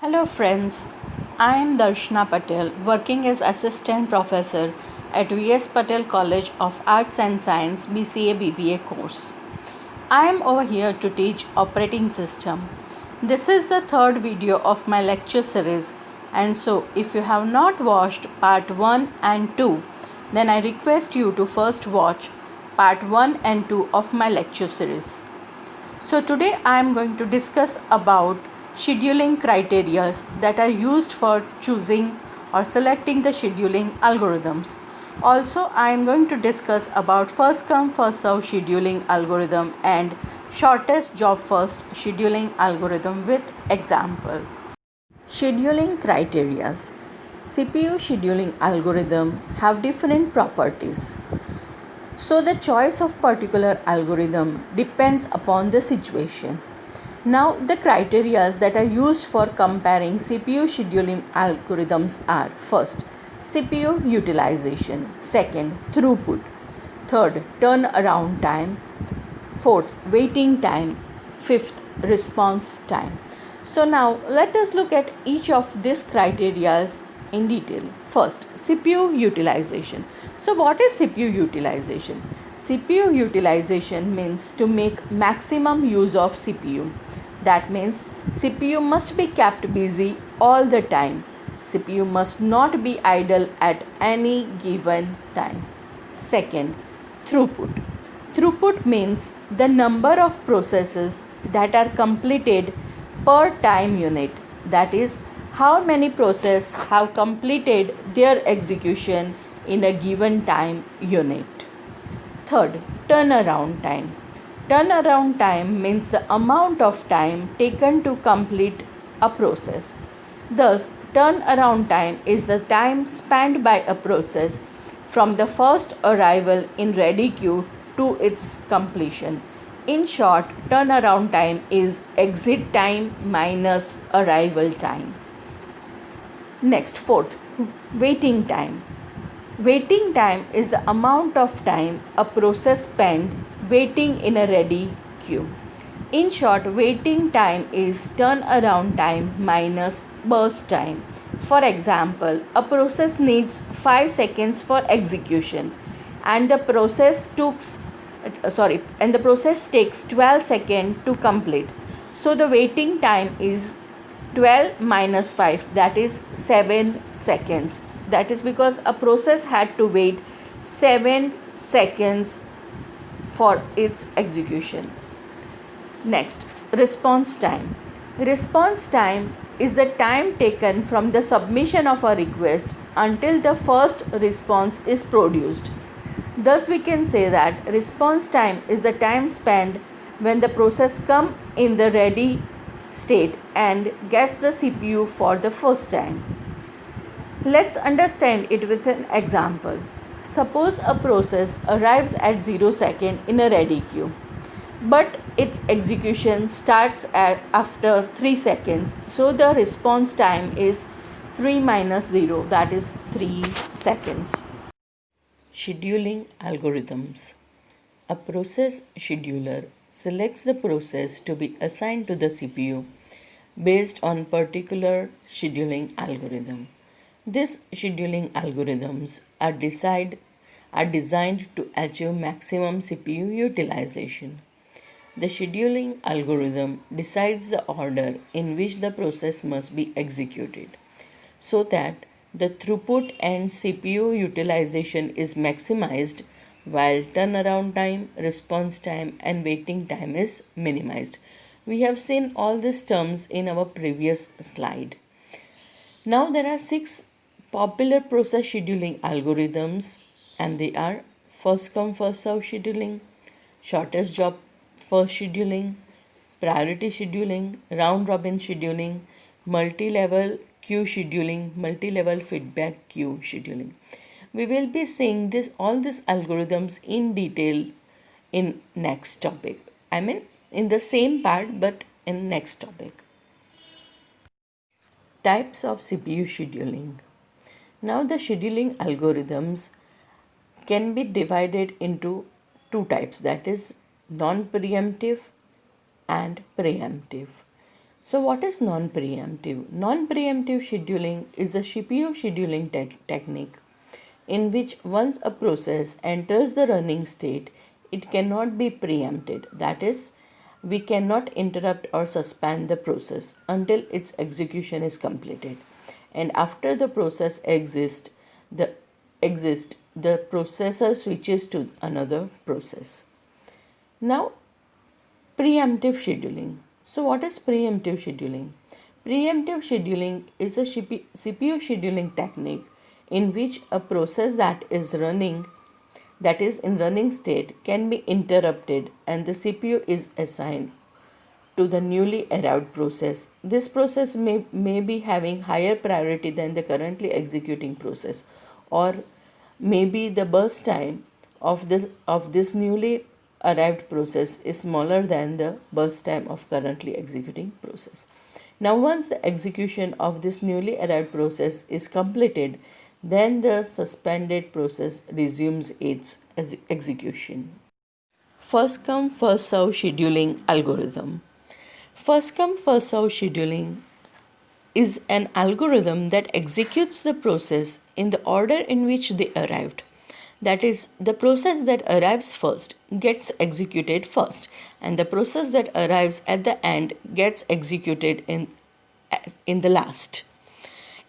Hello friends, I am Darshana Patel working as assistant professor at VS Patel College of Arts and Science BCA BBA course. I am over here to teach operating system. This is the third video of my lecture series, and so if you have not watched part 1 and 2, then I request you to first watch part 1 and 2 of my lecture series. So today I am going to discuss about scheduling criteria that are used for choosing or selecting the scheduling algorithms. Also I am going to discuss about first come first serve scheduling algorithm and shortest job first scheduling algorithm with example. Scheduling criteria. CPU scheduling algorithm have different properties. So the choice of particular algorithm depends upon the situation. Now the criteria that are used for comparing CPU scheduling algorithms are: first, CPU utilization; second, throughput; third, turnaround time; fourth, waiting time; fifth, response time. So now let us look at each of these criteria in detail. First, CPU utilization. So what is CPU utilization? CPU utilization means to make maximum use of CPU. That means CPU must be kept busy all the time. CPU must not be idle at any given time. Second, throughput. Throughput means the number of processes that are completed per time unit. That is, how many processes have completed their execution in a given time unit. Third, turnaround time. Turnaround time means the amount of time taken to complete a process. Thus, turnaround time is the time spent by a process from the first arrival in ready queue to its completion. In short, turnaround time is exit time minus arrival time. Next, fourth, waiting time. Waiting time is the amount of time a process spent waiting in a ready queue. In short, waiting time is turnaround time minus burst time. For example, a process needs 5 seconds for execution and the process takes 12 seconds to complete. So the waiting time is 12 minus 5, that is 7 seconds. That is because a process had to wait 7 seconds for its execution. Next, response time. Response time is the time taken from the submission of a request until the first response is produced. Thus we can say that response time is the time spent when the process comes in the ready state and gets the CPU for the first time. Let's understand it with an example. Suppose a process arrives at 0 second in a ready queue, but its execution starts after 3 seconds. So the response time is 3 minus 0, that is 3 seconds. Scheduling algorithms. A process scheduler selects the process to be assigned to the CPU based on particular scheduling algorithm. These scheduling algorithms are designed to achieve maximum CPU utilization. The scheduling algorithm decides the order in which the process must be executed so that the throughput and CPU utilization is maximized while turnaround time, response time, and waiting time is minimized. We have seen all these terms in our previous slide. Now there are 6 popular process scheduling algorithms, and they are first come first serve scheduling, shortest job first scheduling, priority scheduling, round robin scheduling, multi-level queue scheduling, multi-level feedback queue scheduling. We will be seeing all these algorithms in detail in next topic. I mean in the same part but in next topic. Types of CPU scheduling. Now the scheduling algorithms can be divided into two types, that is non-preemptive and preemptive. So what is non-preemptive? Non-preemptive scheduling is a CPU scheduling technique in which once a process enters the running state, it cannot be preempted. That is, we cannot interrupt or suspend the process until its execution is completed. And after the process the the processor switches to another process. Now, preemptive scheduling. So, what is preemptive scheduling? Preemptive scheduling is a CPU scheduling technique in which a process that is in running state can be interrupted and the CPU is assigned to the newly arrived process. This process may be having higher priority than the currently executing process, or maybe the burst time of this newly arrived process is smaller than the burst time of currently executing process. Now once the execution of this newly arrived process is completed, then the suspended process resumes its execution. First come, first serve scheduling algorithm. First come, first serve scheduling is an algorithm that executes the process in the order in which they arrived. That is, the process that arrives first gets executed first, and the process that arrives at the end gets executed in the last.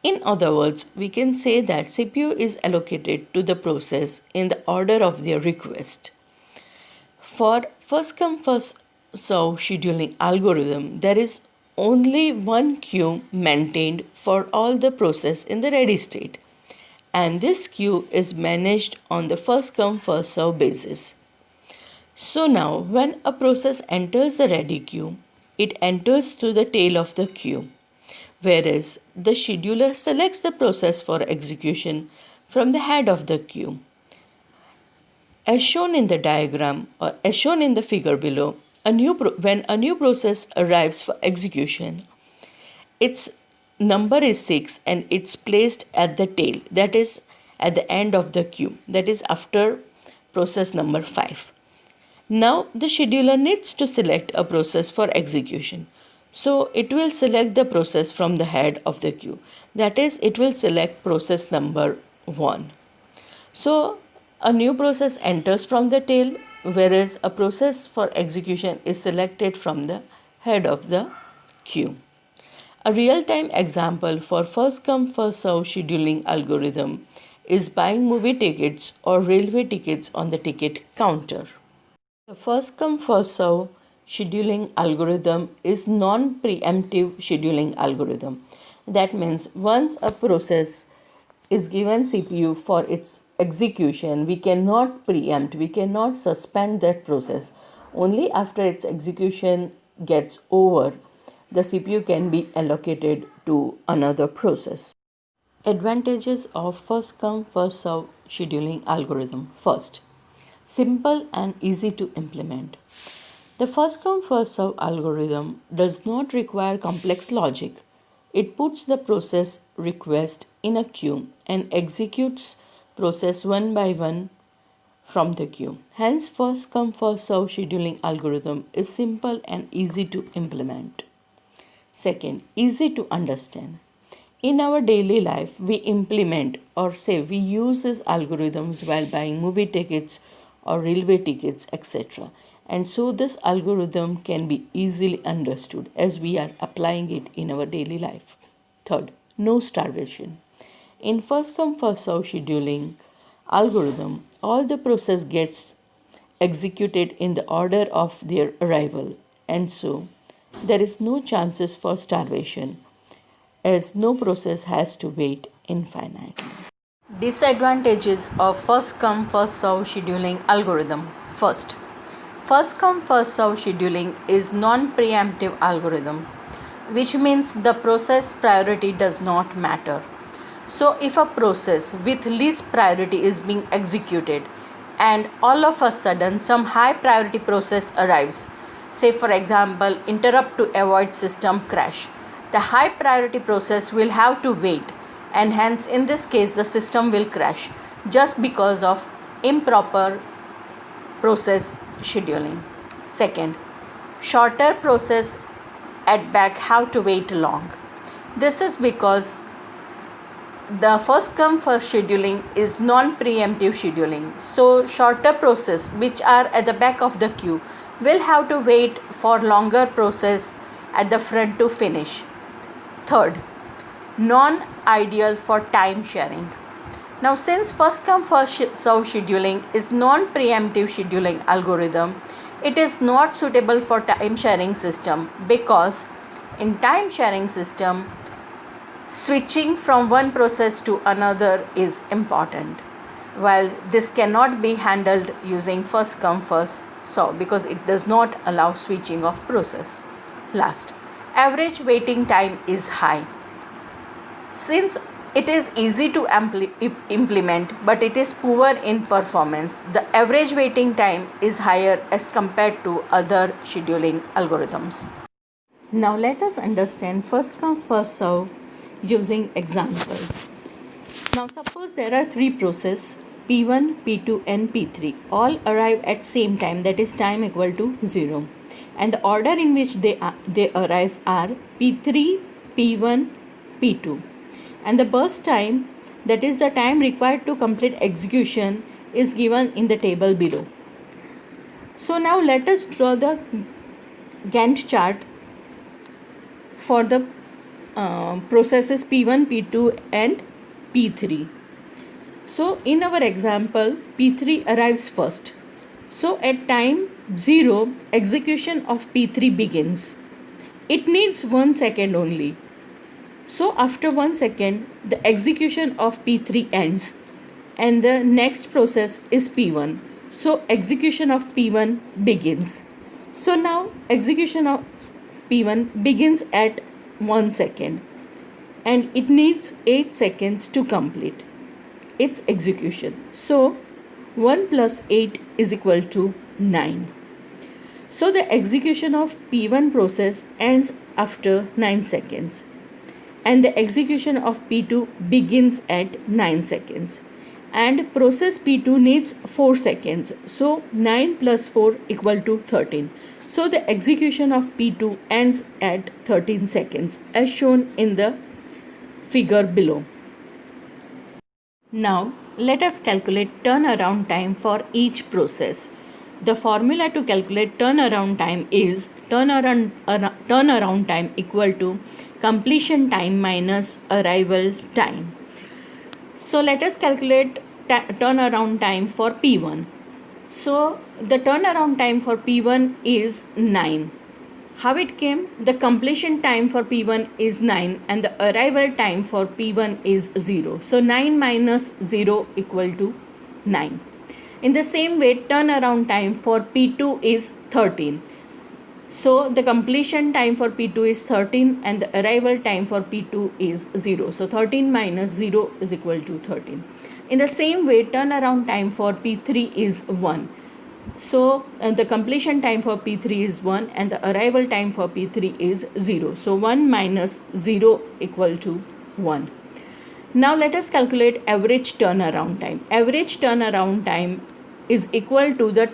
In other words, we can say that CPU is allocated to the process in the order of their request. For first come first serve scheduling algorithm, there is only one queue maintained for all the process in the ready state, and this queue is managed on the first come first serve basis. So now when a process enters the ready queue, it enters through the tail of the queue, whereas the scheduler selects the process for execution from the head of the queue. As shown in the diagram or as shown in the figure below, when a new process arrives for execution, its number is 6 and it's placed at the tail, that is at the end of the queue, that is after process number 5. Now the scheduler needs to select a process for execution. So it will select the process from the head of the queue, that is it will select process number 1. So a new process enters from the tail, whereas a process for execution is selected from the head of the queue. A real-time example for first come first serve scheduling algorithm is buying movie tickets or railway tickets on the ticket counter. The first come first serve scheduling algorithm is non-preemptive scheduling algorithm. That means once a process is given CPU for its execution, we cannot preempt, we cannot suspend that process. Only after its execution gets over, the CPU can be allocated to another process. Advantages of first come first serve scheduling algorithm. First, simple and easy to implement. The first come first serve algorithm does not require complex logic. It puts the process request in a queue and executes process one by one from the queue. Hence, first come first serve scheduling algorithm is simple and easy to implement. Second, easy to understand. In our daily life, we implement or say we use these algorithms while buying movie tickets or railway tickets, etc. And so this algorithm can be easily understood as we are applying it in our daily life. Third, no starvation. In first come first serve scheduling algorithm, all the process gets executed in the order of their arrival, and so there is no chances for starvation as no process has to wait infinitely. Disadvantages of first come first serve scheduling algorithm. First come first serve scheduling is non-preemptive algorithm, which means the process priority does not matter. So if a process with least priority is being executed and all of a sudden some high priority process arrives, say for example interrupt to avoid system crash, the high priority process will have to wait, and hence in this case the system will crash just because of improper process scheduling. Second, shorter process at back have to wait long. This is because the first come first scheduling is non-preemptive scheduling. So shorter process which are at the back of the queue will have to wait for longer process at the front to finish. Third, non-ideal for time sharing. Now since first come first serve scheduling is non-preemptive scheduling algorithm, it is not suitable for time sharing system because in time sharing system switching from one process to another is important, while this cannot be handled using first come first serve because it does not allow switching of process. Last, average waiting time is high. Since it is easy to implement but it is poor in performance, the average waiting time is higher as compared to other scheduling algorithms. Now let us understand first come first serve using example. Now suppose there are three processes P1, P2 and P3 all arrive at same time, that is time equal to 0, and the order in which they arrive are P3, P1, P2, and the burst time, that is the time required to complete execution, is given in the table below. So now let us draw the Gantt chart for the processes P1, P2 and P3. So in our example, P3 arrives first. So at time 0, execution of P3 begins. It needs 1 second only. So after 1 second, the execution of P3 ends and the next process is P1. So execution of P1 begins. So now execution of P1 begins at 1 second and it needs 8 seconds to complete its execution. So 1 plus 8 is equal to 9. So the execution of P1 process ends after 9 seconds and the execution of P2 begins at 9 seconds and process P2 needs 4 seconds. So 9 plus 4 equal to 13. So the execution of P2 ends at 13 seconds as shown in the figure below. Now let us calculate turnaround time for each process. The formula to calculate turnaround time is turnaround time equal to completion time minus arrival time. So let us calculate turnaround time for P1. So the turnaround time for P1 is 9. How it came? The completion time for P1 is 9 and the arrival time for P1 is 0. So 9 minus 0 equal to 9. In the same way, turnaround time for P2 is 13. So the completion time for P2 is 13 and the arrival time for P2 is 0. So 13 minus 0 is equal to 13. In the same way, turnaround time for P3 is 1. So the completion time for P3 is 1 and the arrival time for P3 is 0. So 1 minus 0 equal to 1. Now let us calculate average turnaround time. Average turnaround time is equal to the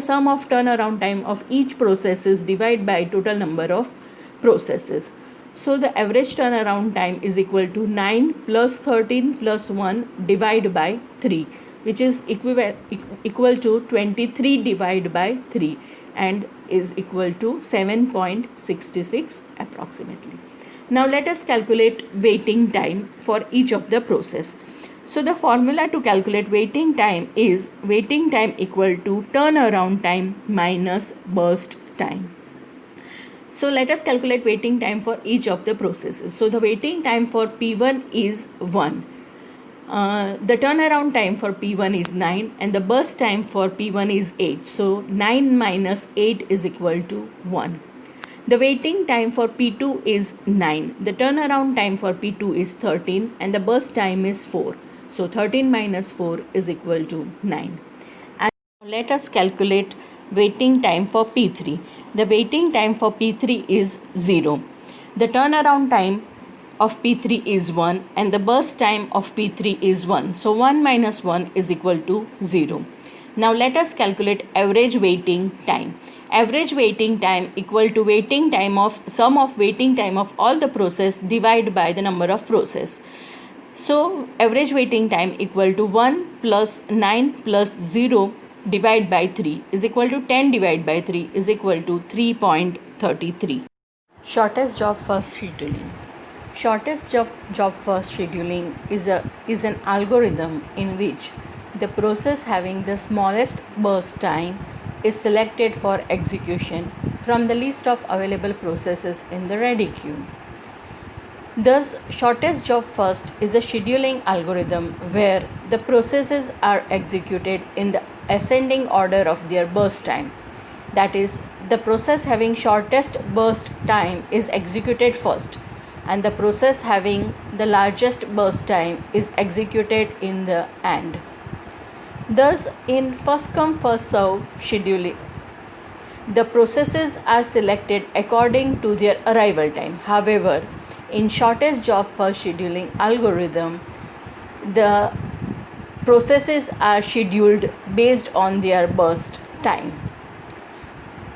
sum of turnaround time of each processes divided by total number of processes. So the average turnaround time is equal to 9 plus 13 plus 1 divided by 3, which is equal to 23 divided by 3 and is equal to 7.66 approximately. Now let us calculate waiting time for each of the process. So the formula to calculate waiting time is waiting time equal to turnaround time minus burst time. So let us calculate waiting time for each of the processes. So the waiting time for P1 is 1. The turnaround time for P1 is 9 and the burst time for P1 is 8. So 9 minus 8 is equal to 1. The waiting time for P2 is 9. The turnaround time for P2 is 13 and the burst time is 4. So 13 minus 4 is equal to 9. And let us calculate waiting time for P3. The waiting time for P3 is 0. The turnaround time of P3 is 1 and the burst time of P3 is 1. So 1 minus 1 is equal to 0. Now let us calculate average waiting time. Average waiting time equal to waiting time of sum of waiting time of all the process divided by the number of process. So average waiting time equal to 1 plus 9 plus 0 divided by 3 is equal to 10 divided by 3 is equal to 3.33. Shortest job first scheduling. Shortest job first scheduling is an algorithm in which the process having the smallest burst time is selected for execution from the list of available processes in the ready queue. Thus, shortest job first is a scheduling algorithm where the processes are executed in the ascending order of their burst time. That is, the process having shortest burst time is executed first, and the process having the largest burst time is executed in the end. Thus, in first come first serve scheduling, the processes are selected according to their arrival time. However, in shortest job first scheduling algorithm, the processes are scheduled based on their burst time.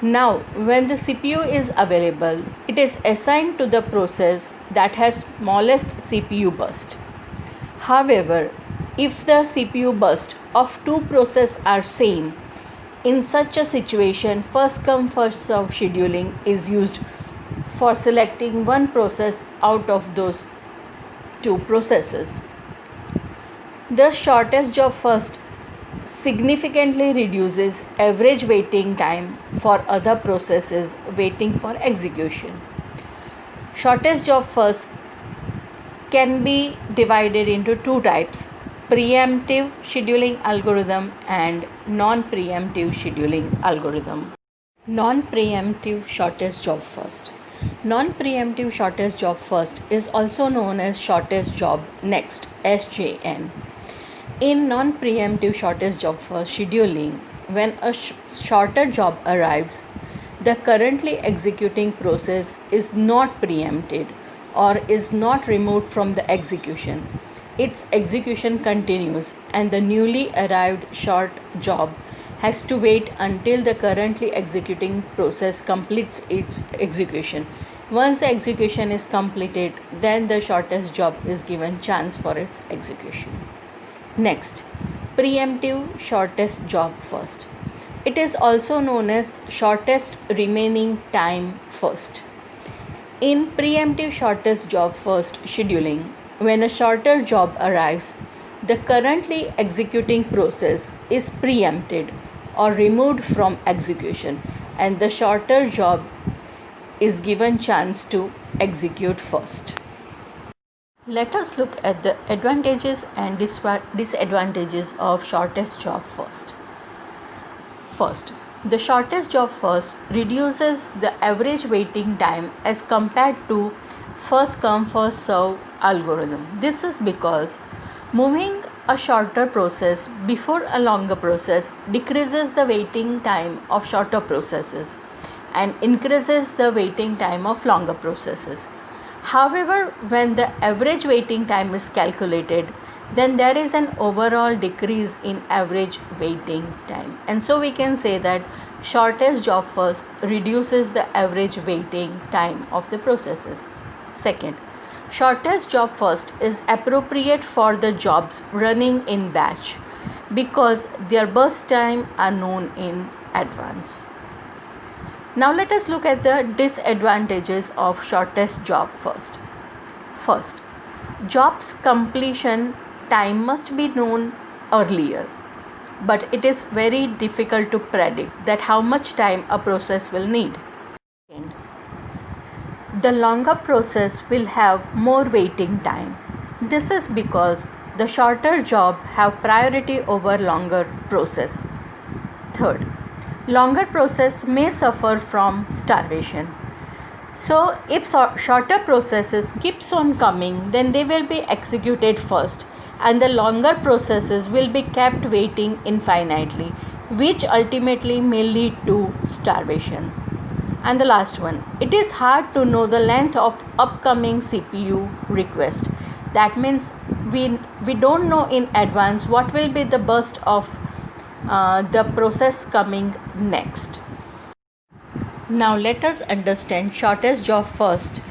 Now, when the CPU is available, it is assigned to the process that has smallest CPU burst. However, if the CPU burst of two processes are same, in such a situation, first come first serve scheduling is used for selecting one process out of those two processes. The shortest job first significantly reduces average waiting time for other processes waiting for execution. Shortest job first can be divided into two types: preemptive scheduling algorithm and non-preemptive scheduling algorithm. Non-preemptive shortest job first. Non-preemptive shortest job first is also known as shortest job next, SJN. In non-preemptive shortest job first scheduling, when a shorter job arrives, the currently executing process is not preempted or is not removed from the execution. Its execution continues, and the newly arrived short job has to wait until the currently executing process completes its execution. Once the execution is completed, then the shortest job is given chance for its execution. Next, preemptive shortest job first. It is also known as shortest remaining time first. In preemptive shortest job first scheduling, when a shorter job arrives, the currently executing process is preempted or removed from execution, and the shorter job is given chance to execute first. Let us look at the advantages and disadvantages of shortest job first. First, the shortest job first reduces the average waiting time as compared to first come first serve algorithm. This is because moving a shorter process before a longer process decreases the waiting time of shorter processes and increases the waiting time of longer processes. However, when the average waiting time is calculated, then there is an overall decrease in average waiting time. And so we can say that shortest job first reduces the average waiting time of the processes. Second, shortest job first is appropriate for the jobs running in batch because their burst time are known in advance. Now let us look at the disadvantages of shortest job first. First, job's completion time must be known earlier, but it is very difficult to predict that how much time a process will need. Second, the longer process will have more waiting time. This is because the shorter job have priority over longer process. Third, longer process may suffer from starvation. So if shorter processes keeps on coming, then they will be executed first, and the longer processes will be kept waiting infinitely, which ultimately may lead to starvation. And the last one, it is hard to know the length of upcoming CPU request. That means we don't know in advance what will be the burst of the process coming next. Now let us understand shortest job first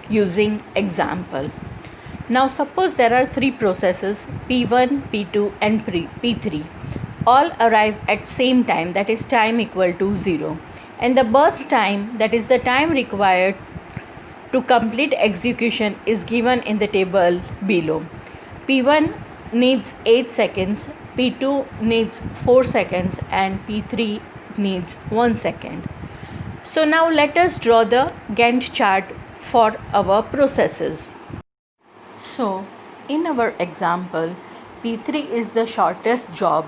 using example. Now suppose there are three processes P1, P2 and P3 all arrive at same time, that is time equal to 0, and the burst time, that is the time required to complete execution, is given in the table below. P1 needs 8 seconds, P2 needs 4 seconds and P3 needs 1 second. So now let us draw the Gantt chart for our processes. So in our example, P3 is the shortest job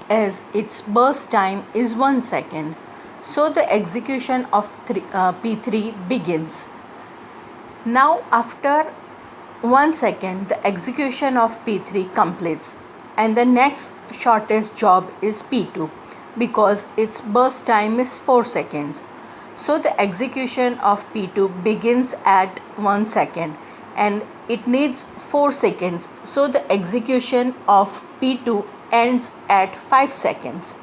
as its burst time is 1 second. So the execution of P3 begins. Now after 1 second the execution of P3 completes, and the next shortest job is P2 because its burst time is 4 seconds. So the execution of P2 begins at 1 second and it needs 4 seconds. So the execution of P2 ends at 5 seconds.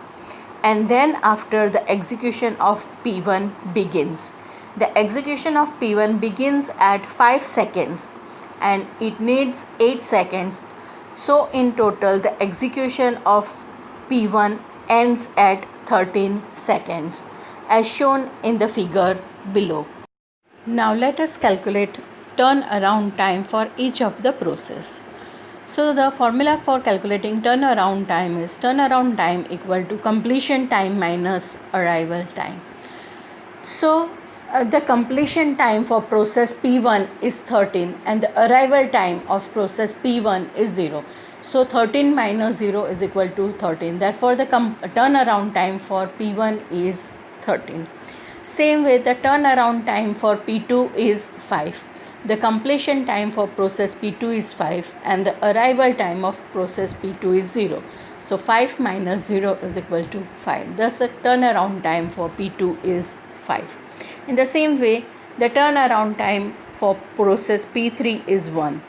And then after the execution of P1 begins. The execution of P1 begins at 5 seconds and it needs 8 seconds. So in total the execution of P1 ends at 13 seconds as shown in the figure below. Now let us calculate turnaround time for each of the process. So the formula for calculating turnaround time is turnaround time equal to completion time minus arrival time. So the completion time for process P1 is 13 and the arrival time of process P1 is 0. So 13 minus 0 is equal to 13. Therefore the turnaround time for P1 is 13. Same way the turnaround time for P2 is 5. The completion time for process P2 is 5 and the arrival time of process P2 is 0. So 5 minus 0 is equal to 5. Thus the turnaround time for P2 is 5. In the same way, the turnaround time for process P3 is 1.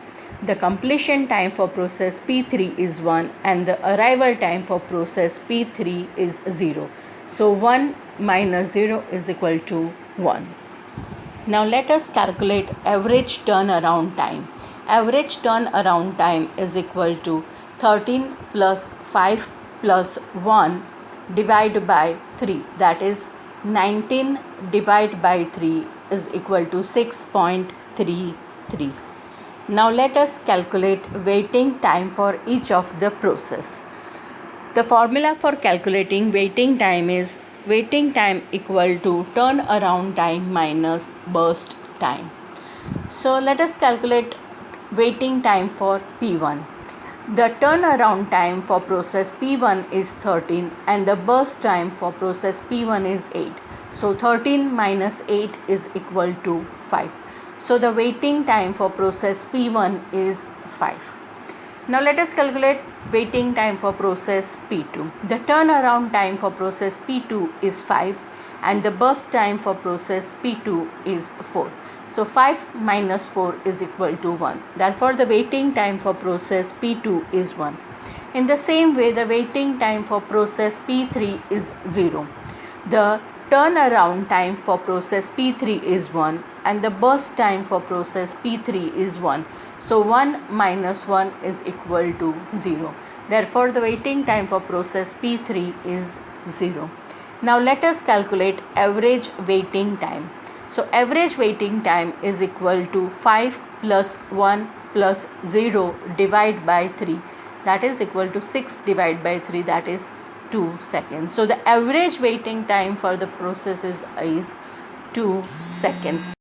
The completion time for process P3 is 1 and the arrival time for process P3 is 0. So 1 minus 0 is equal to 1. Now let us calculate average turnaround time. Average turnaround time is equal to 13 plus 5 plus 1 divided by 3, that is 19 divided by 3 is equal to 6.33. Now let us calculate waiting time for each of the process. The formula for calculating waiting time is waiting time equal to turnaround time minus burst time. So let us calculate waiting time for P1. The turnaround time for process P1 is 13 and the burst time for process P1 is 8. So 13 minus 8 is equal to 5. So the waiting time for process P1 is 5. Now let us calculate waiting time for process P2. The turnaround time for process P2 is 5 and the burst time for process P2 is 4. So 5 minus 4 is equal to 1. Therefore the waiting time for process P2 is 1. In the same way the waiting time for process P3 is 0. The turnaround time for process P3 is 1 and the burst time for process P3 is 1. So 1 minus 1 is equal to 0. Therefore the waiting time for process P3 is 0. Now let us calculate average waiting time. So average waiting time is equal to 5 plus 1 plus 0 divided by 3, that is equal to 6 divided by 3, that is 2 seconds. So the average waiting time for the process is 2 seconds.